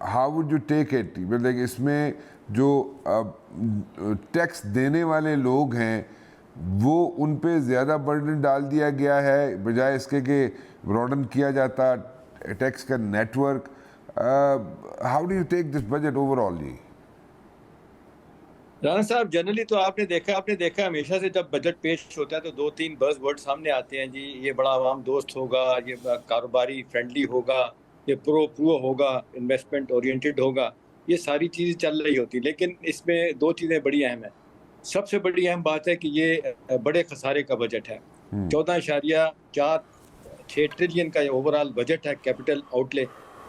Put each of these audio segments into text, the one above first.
How would you take it, मतलब इसमें जो टैक्स देने वाले लोग हैं वो उन पे ज़्यादा बर्डन डाल दिया गया है बजाय इसके कि ब्रॉडन किया जाता टैक्स का network. How do you take this budget overall जी? राणा साहब, जनरली तो आपने देखा हमेशा से जब बजट पेश होता है तो दो तीन बज़ वर्ड सामने आते हैं जी। ये बड़ा आवाम दोस्त होगा, ये कारोबारी फ्रेंडली होगा, ये प्रो प्रो होगा, इन्वेस्टमेंट ओरिएंटेड होगा। ये सारी चीज़ें चल रही होती, लेकिन इसमें दो चीज़ें बड़ी अहम है। सबसे बड़ी अहम बात है कि ये बड़े खसारे का बजट है। 14.46 ट्रिलियन का ये ओवरऑल बजट है, कैपिटल आउटले।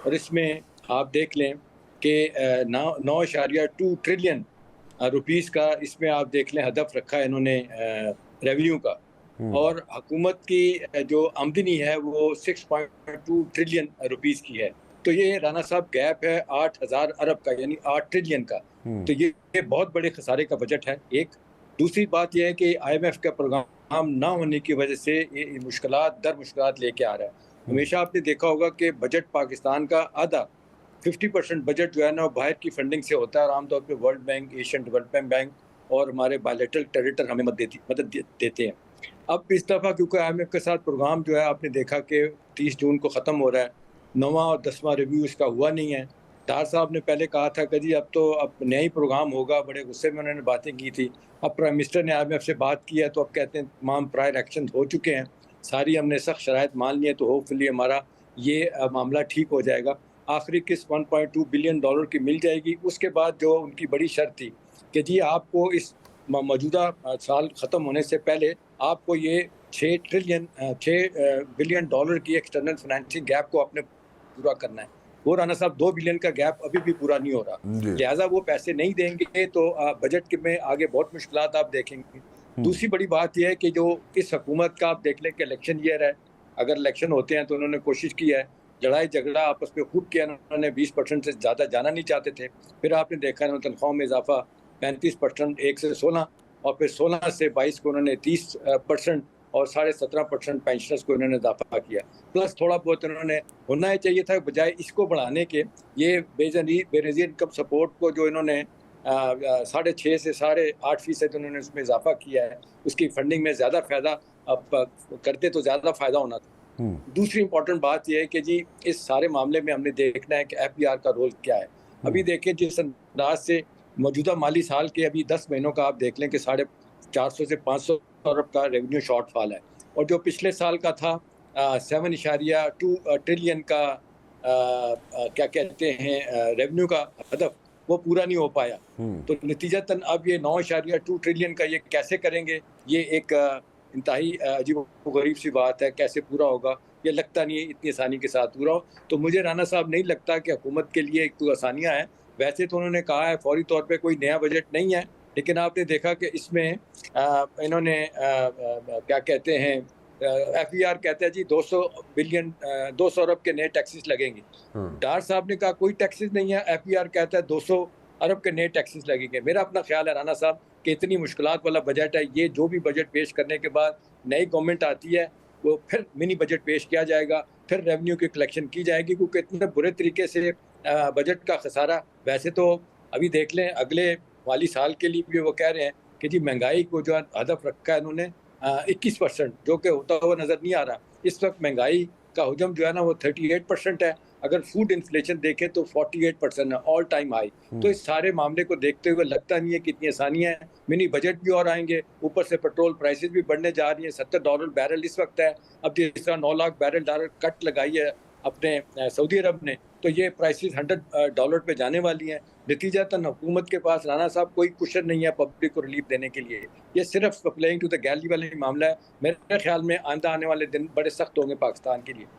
और इसमें आप देख लें कि 9.2 ट्रिलियन रुपीस का इसमें आप देख लें हदफ रखा है इन्होंने रेवेन्यू का। और हुकूमत की जो आमदनी है वो 6.2 ट्रिलियन रुपीस की है। तो ये राना साहब गैप है 8,000 अरब का, यानी 8 ट्रिलियन का। तो ये बहुत बड़े खसारे का बजट है। एक दूसरी बात यह है कि IMF का प्रोग्राम ना होने की वजह से ये मुश्किलात दर मुश्किलात लेके आ रहा है। हमेशा आपने देखा होगा कि बजट पाकिस्तान का आधा 50% बजट जो है ना, बाहर की फंडिंग से होता है। और आमतौर पे world bank, Asian development bank और हमारे बायलैटरल क्रेडिटर हमें मदद देते हैं। अब इस दफ़ा क्योंकि IMF के साथ प्रोग्राम जो है आपने देखा कि 30 जून को ख़त्म हो रहा है, 9वां और 10वां रिव्यू इसका हुआ नहीं है। डार साहब ने पहले कहा था कि जी अब नया ही प्रोग्राम होगा, बड़े गुस्से में उन्होंने बातें की थी। अब प्राइम मिनिस्टर ने IMF से बात की है तो अब कहते हैं तमाम प्रायर एक्शन हो चुके हैं, सारी हमने सख्त शराइत मान ली है, तो होपफुली हमारा ये मामला ठीक हो जाएगा। आखिरी किस्त $1.2 बिलियन की मिल जाएगी। उसके बाद जो उनकी बड़ी शर्त थी कि जी आपको इस मौजूदा साल ख़त्म होने से पहले आपको ये 6 बिलियन डॉलर की एक्सटर्नल फाइनेंसिंग गैप को आपने पूरा करना है। वो राना साहब 2 बिलियन का गैप अभी भी पूरा नहीं हो रहा। जी। लिहाजा वो पैसे नहीं देंगे तो बजट के में आगे बहुत मुश्किलात आप देखेंगे। दूसरी बड़ी बात ये है कि जो इस हुकूमत का आप देख लें कि इलेक्शन ईयर है। अगर इलेक्शन होते हैं तो उन्होंने कोशिश की है, लड़ाई झगड़ा आपस में खूब किया। उन्होंने 20% से ज़्यादा जाना नहीं चाहते थे। फिर आपने देखा उन्होंने तनख्वाह में इजाफा 35%, 1 से 16, और फिर 16 से 22 को उन्होंने 30% और 17.5% पेंशनर्स को इन्होंने इजाफा किया। प्लस थोड़ा बहुत उन्होंने होना ही चाहिए था, बजाय इसको बढ़ाने के ये बेनज़ीर इनकम सपोर्ट को जो इन्होंने 6.5 से 8.5% उन्होंने उसमें इजाफा किया है। उसकी फंडिंग में ज़्यादा फ़ायदा अब करते तो ज़्यादा फ़ायदा होना था। दूसरी इंपॉर्टेंट बात यह है कि जी इस सारे मामले में हमने देखना है कि FBR का रोल क्या है। अभी देखिए जिस अंदाज से मौजूदा माली साल के अभी 10 महीनों का आप देख लें कि 450 से 500 अरब का रेवेन्यू शॉर्टफॉल है। और जो पिछले साल का था 7.2 ट्रिलियन का क्या कहते हैं रेवेन्यू का हदफ, वो पूरा नहीं हो पाया। तो नतीजतन अब ये 9.2 ट्रिलियन का ये कैसे करेंगे, ये एक इंतहाई अजीब-ओ-गरीब सी बात है। कैसे पूरा होगा, ये लगता नहीं है इतनी आसानी के साथ पूरा हो। तो मुझे राना साहब नहीं लगता कि हुकूमत के लिए कोई आसानियाँ हैं। वैसे तो उन्होंने कहा है फौरी तौर पे कोई नया बजट नहीं है, लेकिन आपने देखा कि इसमें इन्होंने क्या कहते हैं FBR कहते हैं जी 200 अरब के नए टैक्सेस लगेंगे। डार साहब ने कहा कोई टैक्सेस नहीं है, FBR कहता है 200 अरब के नए टैक्सेस लगेंगे। मेरा अपना ख्याल है राना साहब कि इतनी मुश्किलात वाला बजट है, ये जो भी बजट पेश करने के बाद नई गवर्नमेंट आती है वो फिर मिनी बजट पेश किया जाएगा, फिर रेवेन्यू की कलेक्शन की जाएगी, क्योंकि इतने बुरे तरीके से बजट का खसारा। वैसे तो अभी देख लें अगले माली साल के लिए भी वो कह रहे हैं कि जी महंगाई को जो हदफ रखा है इन्होंने 21%, जो कि होता हुआ नजर नहीं आ रहा। इस वक्त महंगाई का हुजम जो है ना वो 38% है। अगर फूड इन्फ्लेशन देखें तो 48% है, ऑल टाइम हाई। तो इस सारे मामले को देखते हुए लगता नहीं है कि इतनी आसानियां हैं। मिनी बजट भी और आएंगे, ऊपर से पेट्रोल प्राइसेस भी बढ़ने जा रही हैं। $70 बैरल इस वक्त है। अब जिस तरह 9 लाख बैरल डॉलर कट लगाई है अपने सऊदी अरब ने, तो ये प्राइसेस $100 पे जाने वाली हैं। नतीजतन हुकूमत के पास राना साहब कोई कुशन नहीं है पब्लिक को रिलीफ देने के लिए। ये सिर्फ प्लेइंग टू द गैलरी वाला ही मामला है। मेरे ख्याल में आइंदा आने वाले दिन बड़े सख्त होंगे पाकिस्तान के लिए।